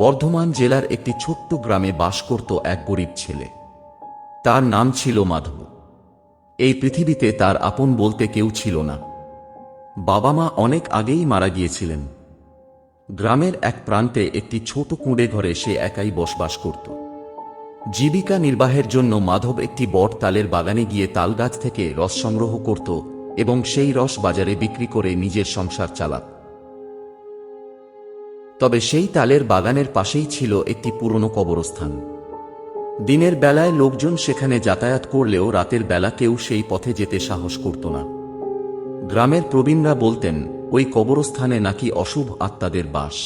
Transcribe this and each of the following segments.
বর্ধমান জেলার একটি ছোট্ট গ্রামে বাস করত এক গরিব ছেলে। তার নাম ছিল মাধব। এই পৃথিবীতে তার আপন বলতে কেউ ছিল না। বাবা মা অনেক আগেই মারা গিয়েছিলেন। গ্রামের এক প্রান্তে একটি ছোট কুঁড়ে ঘরে সে একাই বসবাস করত। জীবিকা নির্বাহের জন্য মাধব একটি বট তালের বাগানে গিয়ে তাল গাছ থেকে রস সংগ্রহ করত এবং সেই রস বাজারে বিক্রি করে নিজের সংসার চালাত। তবে সেই তালের বাগানের পাশেই ছিল একটি পুরনো কবরস্থান। দিনের বেলায় লোকজন সেখানে যাতায়াত করলেও রাতের বেলা কেউ সেই পথে যেতে সাহস করত না। গ্রামের প্রবীণরা বলতেন ওই কবরস্থানে নাকি অশুভ আত্মাদের বাস।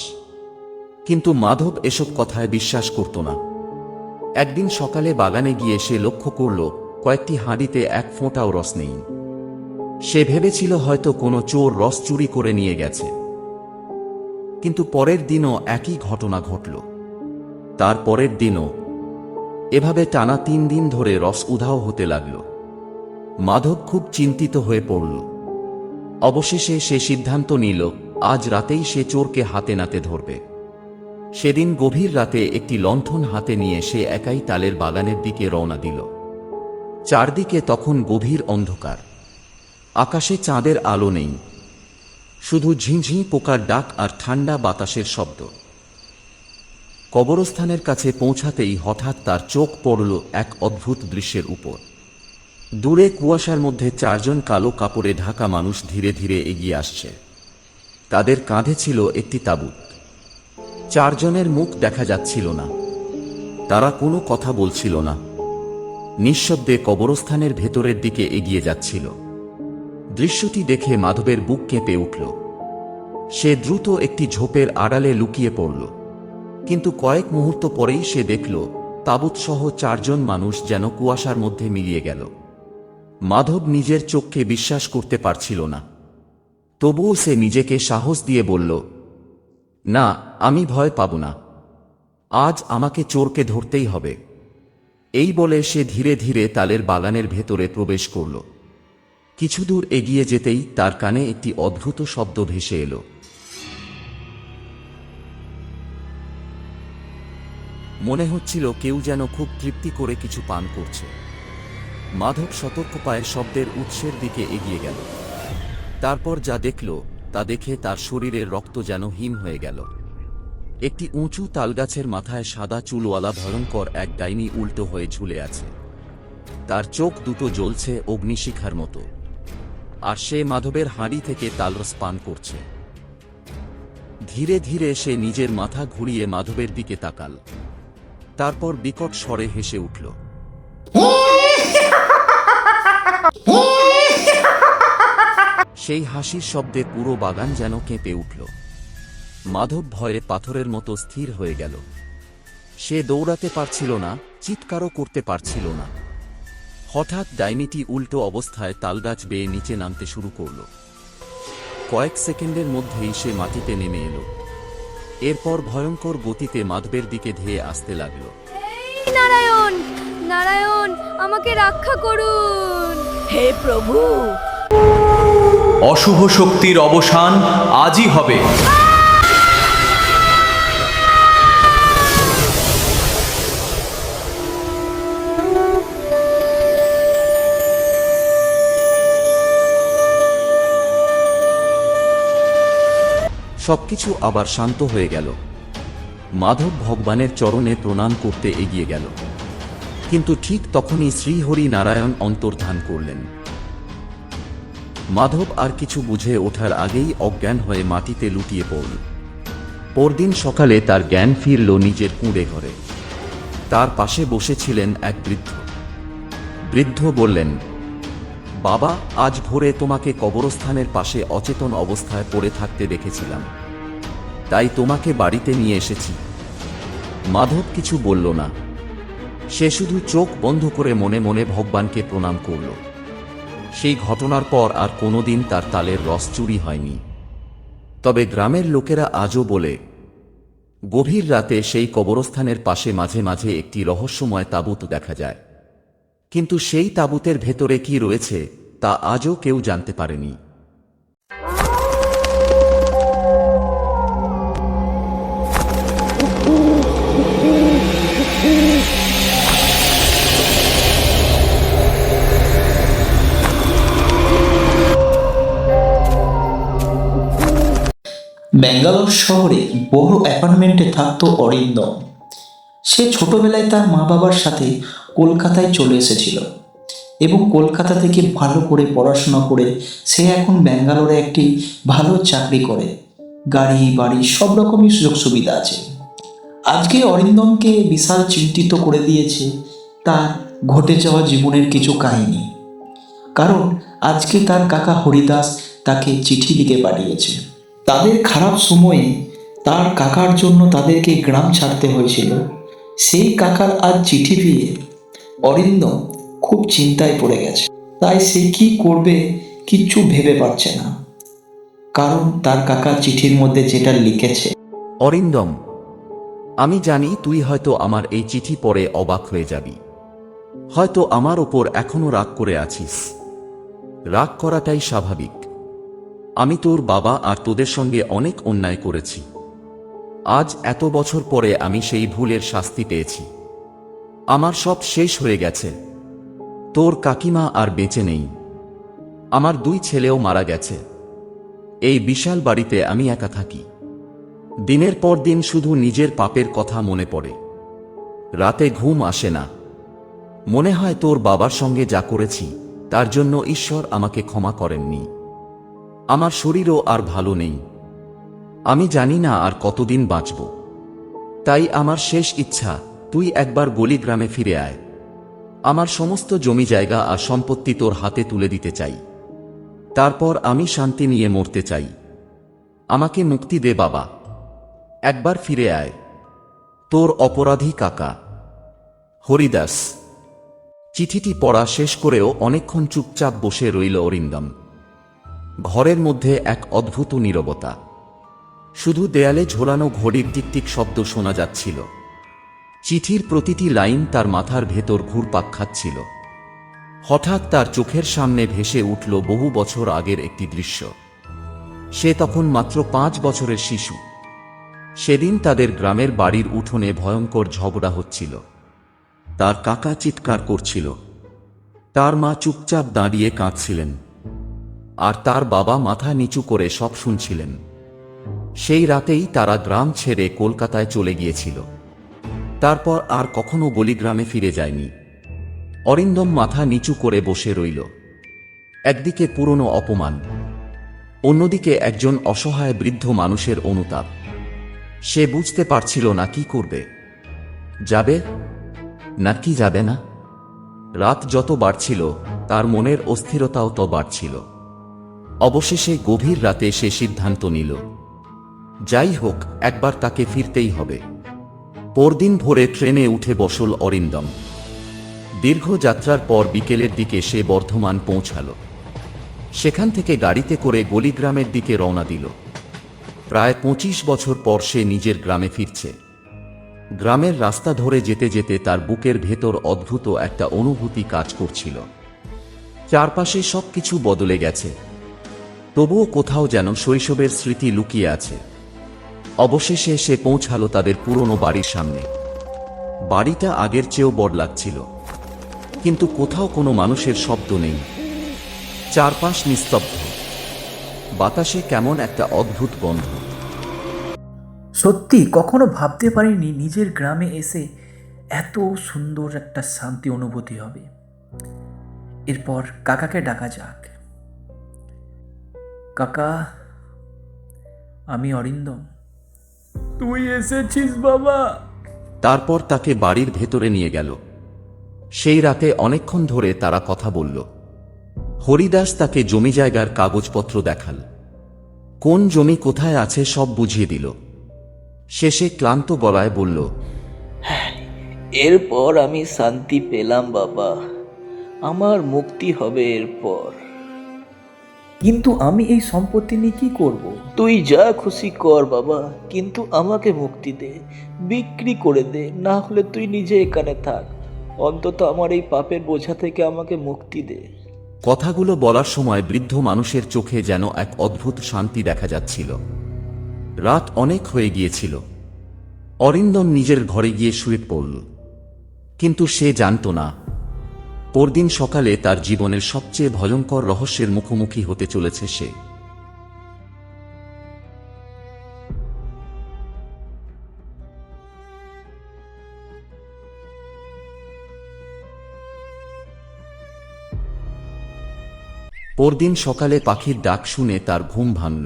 কিন্তু মাধব এসব কথায় বিশ্বাস করত না। একদিন সকালে বাগানে গিয়ে সে লক্ষ্য করল কয়েকটি হাঁড়িতে এক ফোঁটাও রস নেই। সে ভেবেছিল হয়তো কোনো চোর রস চুরি করে নিয়ে গেছে। কিন্তু পরের দিনও একই ঘটনা ঘটল। তার পরের দিনও এভাবে টানা 3 দিন ধরে রস উধাও হতে লাগল। মাধব খুব চিন্তিত হয়ে পড়ল। অবশেষে সে সিদ্ধান্ত নিল আজ রাতেই সে চোরকে হাতে নাতে ধরবে। সেদিন গভীর রাতে একটি লণ্ঠন হাতে নিয়ে সে একাই তালের বাগানের দিকে রওনা দিল। চারদিকে তখন গভীর অন্ধকার। আকাশে চাঁদের আলো নেই, শুধু ঝিঁঝি পোকার ডাক আর ঠান্ডা বাতাসের শব্দ। কবরস্থানের কাছে পৌঁছাতেই হঠাৎ তার চোখ পড়ল এক অদ্ভুত দৃশ্যের উপর। দূরে কুয়াশার মধ্যে 4 জন কালো কাপড়ে ঢাকা মানুষ ধীরে ধীরে এগিয়ে আসছে। তাদের কাঁধে ছিল একটি তাঁবুত। 4 জনের মুখ দেখা যাচ্ছিল না। তারা কোনো কথা বলছিল না। নিঃশব্দে কবরস্থানের ভেতরের দিকে এগিয়ে যাচ্ছিল। দৃশ্যটি দেখে মাধবের বুক কেঁপে উঠল। সে দ্রুত একটি ঝোপের আড়ালে লুকিয়ে পড়ল। কিন্তু কয়েক মুহূর্ত পরেই সে দেখল তাঁবুতসহ 4 জন মানুষ যেন কুয়াশার মধ্যে মিলিয়ে গেল। মাধব নিজের চোখকে বিশ্বাস করতে পারছিল না। তবুও সে নিজেকে সাহস দিয়ে বলল, না, আমি ভয় পাব না। আজ আমাকে চোরকে ধরতেই হবে। এই বলে সে ধীরে ধীরে তালের বাগানের ভেতরে প্রবেশ করল। কিছু দূর এগিয়ে যেতেই তার কানে একটি অদ্ভুত শব্দ ভেসে এলো। মনে হচ্ছিল কেউ যেন খুব তৃপ্তি করে কিছু পান করছে। মাধব সতর্ক পায়ে শব্দের উৎসের দিকে এগিয়ে গেল। তারপর যা দেখল তা দেখে তার শরীরের রক্ত যেন হিম হয়ে গেল। একটি উঁচু তালগাছের মাথায় সাদা চুলওয়ালা ভয়ঙ্কর এক ডাইনি উল্টো হয়ে ঝুলে আছে। তার চোখ দুটো জ্বলছে অগ্নিশিখার মতো, আর সে মাধবের হাঁড়ি থেকে তালরস পান করছে। ধীরে ধীরে সে নিজের মাথা ঘুরিয়ে মাধবের দিকে তাকাল। তারপর বিকট স্বরে হেসে উঠল। সেই হাসির শব্দে পুরো বাগান যেন কেঁপে উঠল। মাধব ভয়ে পাথরের মতো স্থির হয়ে গেল। সে দৌড়াতে পারছিল না, চিৎকারও করতে পারছিল না। হঠাৎ ডাইনিটি উল্টো অবস্থায় তালগাছ বেয়ে নিচে নামতে শুরু করল। কয়েক সেকেন্ডের মধ্যেই সে মাটিতে নেমে এলো। এরপর ভয়ঙ্কর গতিতে মাধবের দিকে ধেয়ে আসতে লাগল। নারায়ণ, নারায়ণ, আমাকে রক্ষা করুন। হে প্রভু, অশুভ শক্তির অবসান আজই হবে। সবকিছু আবার শান্ত হয়ে গেল। মাধব ভগবানের চরণে প্রণাম করতে এগিয়ে গেল। কিন্তু ঠিক তখনই শ্রীহরি নারায়ণ অন্তর্ধান করলেন। মাধব আর কিছু বুঝে ওঠার আগেই অজ্ঞান হয়ে মাটিতে লুটিয়ে পড়ল। পরদিন সকালে তার জ্ঞান ফিরল নিজের কুঁড়ে ঘরে। তার পাশে বসেছিলেন এক বৃদ্ধ। বৃদ্ধ বললেন, বাবা, আজ ভোরে তোমাকে কবরস্থানের পাশে অচেতন অবস্থায় পড়ে থাকতে দেখেছিলাম, তাই তোমাকে বাড়িতে নিয়ে এসেছি। মাধব কিছু বলল না। সে শুধু চোখ বন্ধ করে মনে মনে ভগবানকে প্রণাম করল। সেই ঘটনার পর আর কোনোদিন তার তালের রস চুরি হয়নি। তবে গ্রামের লোকেরা আজও বলে, গভীর রাতে সেই কবরস্থানের পাশে মাঝে মাঝে একটি রহস্যময় তাঁবুত দেখা যায়। কিন্তু সেই তাঁবুতের ভেতরে কি রয়েছে তা আজও কেউ জানতে পারেনি। ব্যাঙ্গালোর শহরে বড় অ্যাপার্টমেন্টে থাকতো অরিন্দম। সে ছোটবেলায় তার মা বাবার সাথে কলকাতায় চলে এসেছিল এবং কলকাতা থেকে ভালো করে পড়াশোনা করে সে এখন ব্যাঙ্গালোরে একটি ভালো চাকরি করে। গাড়ি বাড়ি সব রকমই সুযোগ সুবিধা আছে। আজকে অরিন্দমকে বিশাল চিন্তিত করে দিয়েছে তার ঘটে যাওয়া জীবনের কিছু কাহিনী। কারণ আজকে তার কাকা হরিদাস তাকে চিঠি লিখে পাঠিয়েছে। তাদের খারাপ সময়ে তার কাকার জন্য তাদেরকে গ্রাম ছাড়তে হয়েছিল। সেই কাকার আজ চিঠি পেয়ে অরিন্দম খুব চিন্তায় পড়ে গেছে। তাই সে কি করবে কিচ্ছু ভেবে পাচ্ছে না। কারণ তার কাকা চিঠির মধ্যে যেটা লিখেছে, অরিন্দম, আমি জানি তুই হয়তো আমার এই চিঠি পড়ে অবাক হয়ে যাবি। হয়তো আমার ওপর এখনো রাগ করে আছিস। রাগ করাটাই স্বাভাবিক। আমি তোর বাবা আর তোদের সঙ্গে অনেক অন্যায় করেছি। আজ এত বছর পরে আমি সেই ভুলের শাস্তি পেয়েছি। আমার সব শেষ হয়ে গেছে। তোর কাকিমা আর বেঁচে নেই। আমার 2 ছেলেও মারা গেছে। এই বিশাল বাড়িতে আমি একা থাকি। দিনের পর দিন শুধু নিজের পাপের কথা মনে পড়ে। রাতে ঘুম আসে না। মনে হয় তোর বাবার সঙ্গে যা করেছি তার জন্য ঈশ্বর আমাকে ক্ষমা করেননি। আমার শরীরও আর ভালো নেই। আমি জানি না আর কতদিন বাঁচব। তাই আমার শেষ ইচ্ছা, তুই একবার গলিগ্রামে ফিরে আয়। আমার সমস্ত জমি জায়গা আর সম্পত্তি তোর হাতে তুলে দিতে চাই। তারপর আমি শান্তি নিয়ে মরতে চাই। আমাকে মুক্তি দে বাবা। একবার ফিরে আয়। তোর অপরাধী কাকা হরিদাস। চিঠিটি পড়া শেষ করেও অনেকক্ষণ চুপচাপ বসে রইল অরিন্দম। ঘরের মধ্যে এক অদ্ভুত নীরবতা। শুধু দেয়ালে ঝোলানো ঘড়ির টিকটিক শব্দ শোনা যাচ্ছিল। চিঠির প্রতিটি লাইন তার মাথার ভেতর ঘুরপাক খাচ্ছিল। হঠাৎ তার চোখের সামনে ভেসে উঠল বহু বছর আগের একটি দৃশ্য। সে তখন মাত্র 5 বছরের শিশু। সেদিন তাদের গ্রামের বাড়ির উঠোনে ভয়ঙ্কর ঝগড়া হচ্ছিল। তার কাকা চিৎকার করছিল। তার মা চুপচাপ দাঁড়িয়ে কাঁদছিলেন। আর তার বাবা মাথা নিচু করে সব শুনছিলেন। সেই রাতেই তারা গ্রাম ছেড়ে কলকাতায় চলে গিয়েছিল। তারপর আর কখনো গলিগ্রামে ফিরে যায়নি। অরিন্দম মাথা নিচু করে বসে রইল। একদিকে পুরনো অপমান, অন্যদিকে একজন অসহায় বৃদ্ধ মানুষের অনুতাপ। সে বুঝতে পারছিল না কি করবে। যাবে নাকি যাবে না। রাত যত বাড়ছিল তার মনের অস্থিরতাও তো বাড়ছিল। অবশেষে গভীর রাতে সে সিদ্ধান্ত নিল, যাই হোক একবার তাকে ফিরতেই হবে। পরদিন ভোরে ট্রেনে উঠে বসল অরিন্দম। দীর্ঘ যাত্রার পর বিকেলের দিকে সে বর্ধমান পৌঁছাল। সেখান থেকে গাড়িতে করে গলিগ্রামের দিকে রওনা দিল। প্রায় 25 বছর পর সে নিজের গ্রামে ফিরছে। গ্রামের রাস্তা ধরে যেতে যেতে তার বুকের ভেতর অদ্ভুত একটা অনুভূতি কাজ করছিল। চারপাশে সবকিছু বদলে গেছে, তবুও কোথাও যেন শৈশবের স্মৃতি লুকিয়ে আছে। অবশেষে সে পৌঁছালো তাদের পুরনো বাড়ির সামনে। বাড়িটা আগের চেয়েও বড় লাগছিল, কিন্তু কোথাও কোনো মানুষের শব্দ নেই। চারপাশ নিস্তব্ধ। বাতাসে কেমন একটা অদ্ভুত গন্ধ। সত্যি কখনো ভাবতে পারিনি নিজের গ্রামে এসে এত সুন্দর একটা শান্তি অনুভূতি হবে। এরপর কাকাকে ডাকা যাক। কাকা, আমি অরিন্দম। তুই এসেছিস বাবা? তারপর তাকে বাড়ির ভেতরে নিয়ে গেল। সেই রাতে অনেকক্ষণ ধরে তারা কথা বলল। হরিদাস তাকে জমি জায়গার কাগজপত্র দেখাল। কোন জমি কোথায় আছে সব বুঝিয়ে দিল। শেষে ক্লান্ত গলায় বলল, এরপর আমি শান্তি পেলাম বাবা। আমার মুক্তি হবে এরপর। কিন্তু আমি এই সম্পত্তি নিয়ে কি করব? তুই যা খুশি কর বাবা, কিন্তু আমাকে মুক্তি দে। বিক্রি করে দে, না হলে তুই নিজে এখানে থাক। অন্তত আমার এই পাপের বোঝা থেকে আমাকে মুক্তি দে। কথাগুলো বলার সময় বৃদ্ধ মানুষের চোখে যেন এক অদ্ভুত শান্তি দেখা যাচ্ছিল। রাত অনেক হয়ে গিয়েছিল। অরিন্দম নিজের ঘরে গিয়ে শুয়ে পড়ল। কিন্তু সে জানত না, পরদিন সকালে তার জীবনের সবচেয়ে ভয়ঙ্কর রহস্যের মুখোমুখি হতে চলেছে সে। পরদিন সকালে পাখির ডাক শুনে তার ঘুম ভাঙল।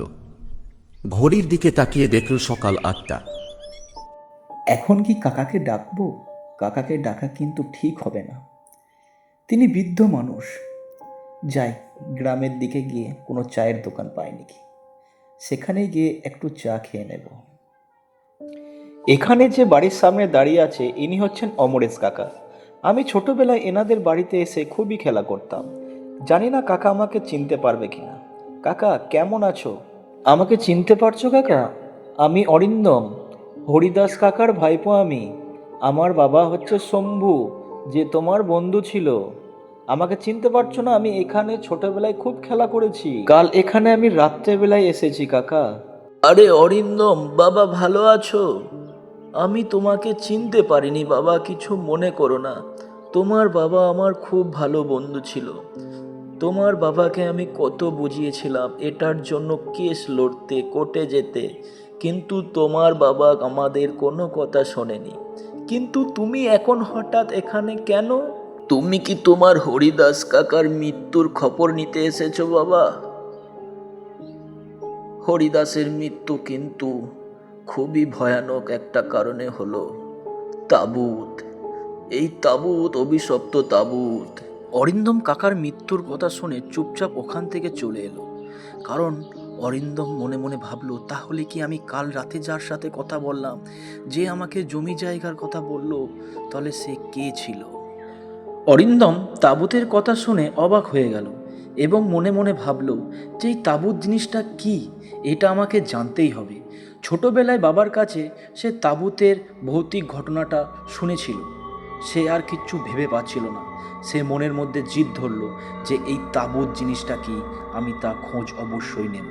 ঘড়ির দিকে তাকিয়ে দেখল সকাল 8টা। এখন কি কাকাকে ডাকবো? কাকাকে ডাকা কিন্তু ঠিক হবে না, তিনি বৃদ্ধ মানুষ। যাই, গ্রামের দিকে গিয়ে কোনো চায়ের দোকান পাই নাকি, সেখানে গিয়ে একটু চা খেয়ে নেব। এখানে যে বাড়ির সামনে দাঁড়িয়ে আছে ইনি হচ্ছেন অমরেশ কাকা। আমি ছোটবেলায় এনাদের বাড়িতে এসে খুবই খেলা করতাম। জানি না কাকা আমাকে চিনতে পারবে কিনা। কাকা কেমন আছো? আমাকে চিনতে পারছো কাকা? আমি অরিন্দম, হরিদাস কাকার ভাইপো আমি। আমার বাবা হচ্ছে শম্ভু, যে তোমার বন্ধু ছিল। আমাকে চিনতে পারছো না? আমি এখানে ছোটবেলায় খুব খেলা করেছি। কাল এখানে আমি রাত্রেবেলায় এসেছি কাকা। আরে অরিন্দম বাবা, ভালো আছো? আমি তোমাকে চিনতে পারিনি বাবা, কিছু মনে করো না। তোমার বাবা আমার খুব ভালো বন্ধু ছিল। তোমার বাবাকে আমি কত বুঝিয়েছিলাম এটার জন্য কেস লড়তে, কোর্টে যেতে, কিন্তু তোমার বাবা আমাদের কোনো কথা শোনেনি। কিন্তু তুমি এখন হঠাৎ এখানে কেন? তুমি কি তোমার হরিদাস কাকার মৃত্যুর খবর নিতে এসেছো বাবা? হরিদাসের মৃত্যু কিন্তু খুবই ভয়ানক একটা কারণে হলো। তাবুত, এই তাবুত অভিশপ্ত তাবুত। অরিন্দম কাকার মৃত্যুর কথা শুনে চুপচাপ ওখান থেকে চলে এলো। কারণ অরিন্দম মনে মনে ভাবলো, তাহলে কি আমি কাল রাতে যার সাথে কথা বললাম, যে আমাকে জমি জায়গার কথা বলল, তাহলে সে কে ছিল? অরিন্দম তাবুতের কথা শুনে অবাক হয়ে গেল এবং মনে মনে ভাবল যে এই তাবুত জিনিসটা কি, এটা আমাকে জানতেই হবে। ছোটবেলায় বাবার কাছে সে তাবুতের ভৌতিক ঘটনাটা শুনেছিল। সে আর কিচ্ছু ভেবে পাচ্ছিল না। সে মনের মধ্যে জিদ ধরল যে এই তাবুত জিনিসটা কি, আমি তা খোঁজ অবশ্যই নেব।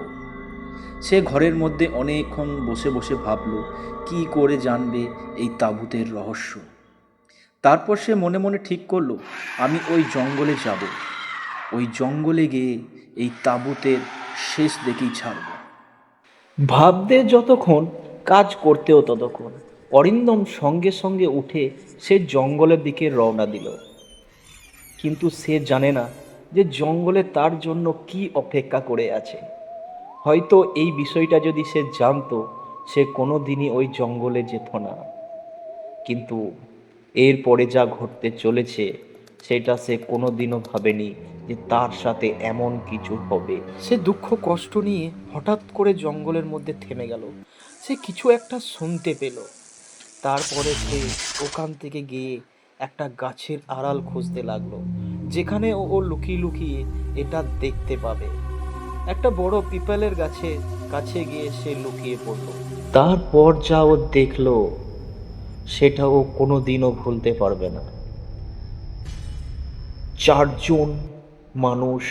সে ঘরের মধ্যে অনেকক্ষণ বসে বসে ভাবল কি করে জানবে এই তাবুতের রহস্য। তারপর সে মনে মনে ঠিক করলো, আমি ওই জঙ্গলে যাব। ওই জঙ্গলে গিয়ে এই তাবুতের শেষ দেখেই ছাড়ব। ভাবতে যতক্ষণ, কাজ করতেও ততক্ষণ। অরিন্দম সঙ্গে সঙ্গে উঠে সে জঙ্গলের দিকে রওনা দিল। কিন্তু সে জানে না যে জঙ্গলে তার জন্য কি অপেক্ষা করে আছে। হয়তো এই বিষয়টা যদি সে জানতো, সে কোনো দিনই ওই জঙ্গলে যেত না। কিন্তু এরপরে যা ঘটতে চলেছে সেটা সে কোনোদিনও ভাবেনি যে তার সাথে এমন কিছু হবে। সে দুঃখ কষ্ট নিয়ে হঠাৎ করে জঙ্গলের মধ্যে থেমে গেল। সে কিছু একটা শুনতে পেল। তারপরে সে ওখান থেকে গিয়ে একটা গাছের আড়াল খুঁজতে লাগলো, যেখানে ও লুকিয়ে লুকিয়ে এটা দেখতে পাবে। একটা বড় পিপলের গাছের কাছে গিয়ে সে লুকিয়ে পড়ল। তারপর যা ও দেখলো সেটা ও কোনোদিনও ভুলতে পারবে না। 4 জন মানুষ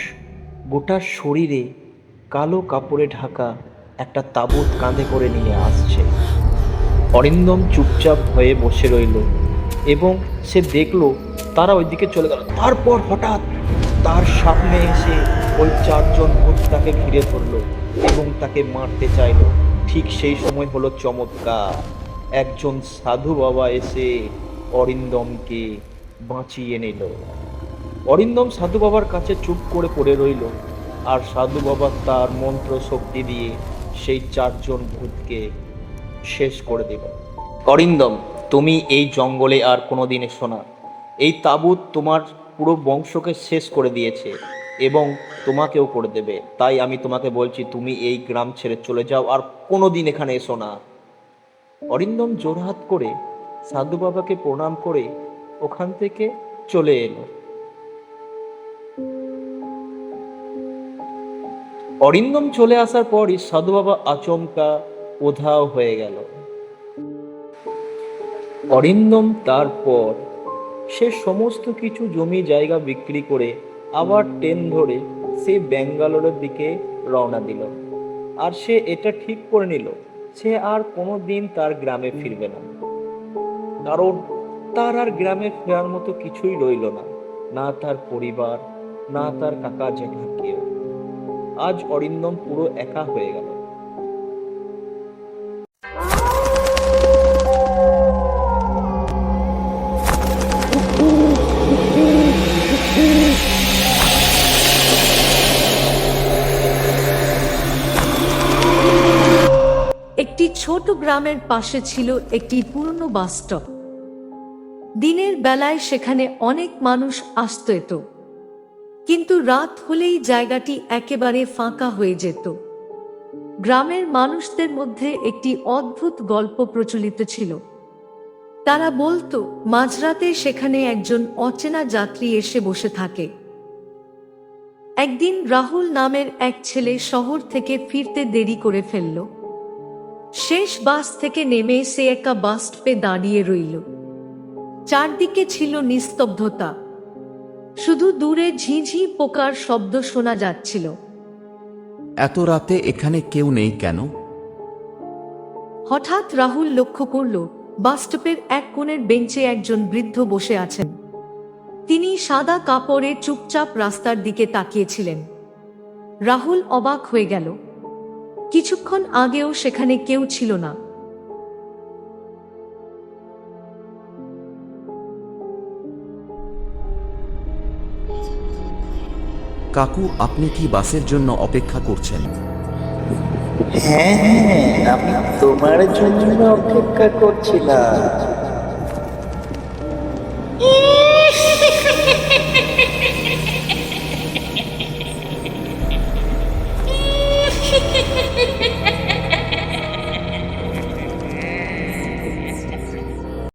গোটা শরীরে কালো কাপড়ে ঢাকা একটা তাবুত কাঁধে করে নিয়ে আসছে। অরিন্দম চুপচাপ হয়ে বসে রইল এবং সে দেখলো তারা ওইদিকে চলে গেল। তারপর হঠাৎ তার সামনে এসে ওই 4 জন ভূত তাকে ঘিরে ধরলো এবং তাকে মারতে চাইলো। ঠিক সেই সময় হলো চমৎকার, একজন সাধু বাবা এসে অরিন্দমকে বাঁচিয়ে নিল। অরিন্দম সাধু বাবার কাছে চুপ করে পড়ে রইল, আর সাধু বাবা তার মন্ত্র শক্তি দিয়ে সেই 4 জন ভূতকে শেষ করে দিল। অরিন্দম, তুমি এই জঙ্গলে আর কোনোদিন এসো না। এই তাবুত তোমার পুরো বংশকে শেষ করে দিয়েছে এবং তোমাকেও করে দেবে। তাই আমি তোমাকে বলছি, তুমি এই গ্রাম ছেড়ে চলে যাও, আর কোনোদিন এখানে এসো না। অরিন্দম জোরহাত করে সাধু বাবাকে প্রণাম করে ওখান থেকে চলে এলো। অরিন্দম চলে আসার পরই সাধু বাবা আচমকা উধাও হয়ে গেল। অরিন্দম তারপর সে সমস্ত কিছু জমি জায়গা বিক্রি করে আবার ট্রেন ধরে সে ব্যাঙ্গালোরের দিকে রওনা দিল। আর সে এটা ঠিক করে নিল সে আর কোনোদিন তার গ্রামে ফিরবে না। কারণ তার আর গ্রামে ফেরার মতো কিছুই রইল না, না তার পরিবার, না তার কাকা জ্যাঠা কেউ। আজ অরিন্দম পুরো একা হয়ে গেল। ছোট গ্রামের পাশে ছিল একটি পুরনো বাস স্টপ। দিনের বেলায় সেখানে অনেক মানুষ আসতো যেত, কিন্তু রাত হলেই জায়গাটি একেবারে ফাঁকা হয়ে যেত। গ্রামের মানুষদের মধ্যে একটি অদ্ভুত গল্প প্রচলিত ছিল। তারা বলতো মাঝরাতে সেখানে একজন অচেনা যাত্রী এসে বসে থাকে। একদিন রাহুল নামের এক ছেলে শহর থেকে ফিরতে দেরি করে ফেলল। শেষ বাস থেকে নেমে সে একা বাস স্টপে দাঁড়িয়ে রইল। চারদিকে ছিল নিস্তব্ধতা, শুধু দূরে ঝিঝি পোকার শব্দ শোনা যাচ্ছিল। এত রাতে এখানে কেউ নেই কেন? হঠাৎ রাহুল লক্ষ্য করল বাস স্টপের এক কোণের বেঞ্চে একজন বৃদ্ধ বসে আছেন। তিনি সাদা কাপড়ে চুপচাপ রাস্তার দিকে তাকিয়েছিলেন। রাহুল অবাক হয়ে গেল। কিছুক্ষণ আগেও সেখানে কেউ ছিল না। কাকু, আপনি কি বাসের জন্য অপেক্ষা করছেন? হ্যাঁ, আমি তোমার জন্য অপেক্ষা করছিলাম।